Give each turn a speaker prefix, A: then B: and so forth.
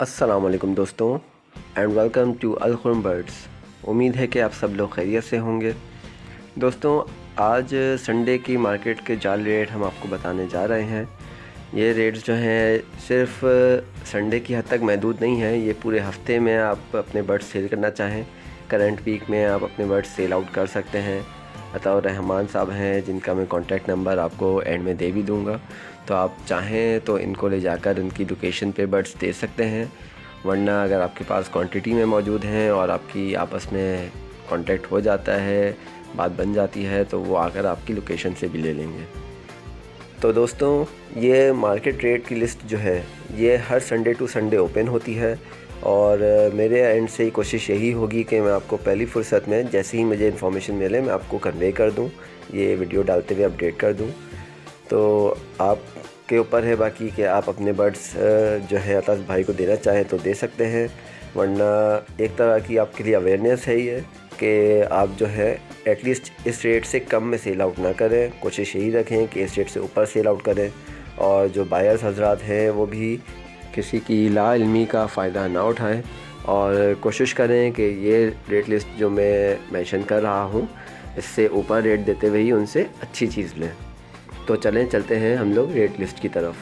A: अस्सलाम वालेकुम दोस्तों एंड वेलकम टू अल-खुर्म बर्ड्स। उम्मीद है कि आप सब लोग खैरियत से होंगे। दोस्तों, आज संडे की मार्केट के जाल रेट हम आपको बताने जा रहे हैं। ये रेट्स जो हैं सिर्फ संडे की हद तक महदूद नहीं है, ये पूरे हफ्ते में आप अपने बर्ड्स सेल करना चाहें, करंट वीक में आप अपने बर्ड्स सेल आउट कर सकते हैं। अता-उर-रहमान साहब हैं जिनका मैं कॉन्टैक्ट नंबर आपको एंड में दे भी दूँगा, तो आप चाहें तो इनको ले जाकर उनकी लोकेशन पे बर्ड्स दे सकते हैं। वरना अगर आपके पास क्वांटिटी में मौजूद हैं और आपकी आपस में कांटेक्ट हो जाता है, बात बन जाती है, तो वो आकर आपकी लोकेशन से भी ले लेंगे। तो दोस्तों, ये मार्केट रेट की लिस्ट जो है ये हर संडे टू संडे ओपन होती है और मेरे एंड से ही कोशिश यही होगी कि मैं आपको पहली फ़ुर्सत में जैसे ही मुझे इन्फॉर्मेशन मिले मैं आपको कन्वे कर दूं, ये वीडियो डालते हुए अपडेट कर दूं। तो आपके ऊपर है बाकी कि आप अपने बर्ड्स जो है अताश भाई को देना चाहें तो दे सकते हैं, वरना एक तरह की आपके लिए अवेयरनेस है ये कि आप जो है एटलीस्ट इस रेट से कम में सेल आउट ना करें। कोशिश यही रखें कि इस रेट से ऊपर सेल आउट करें और जो बायर्स हजरात हैं वो भी किसी की ला इल्मी का फ़ायदा ना उठाएं और कोशिश करें कि ये रेट लिस्ट जो मैं मेंशन कर रहा हूँ इससे ऊपर रेट देते हुए ही उनसे अच्छी चीज़ लें। तो चलते हैं हम लोग रेट लिस्ट की तरफ।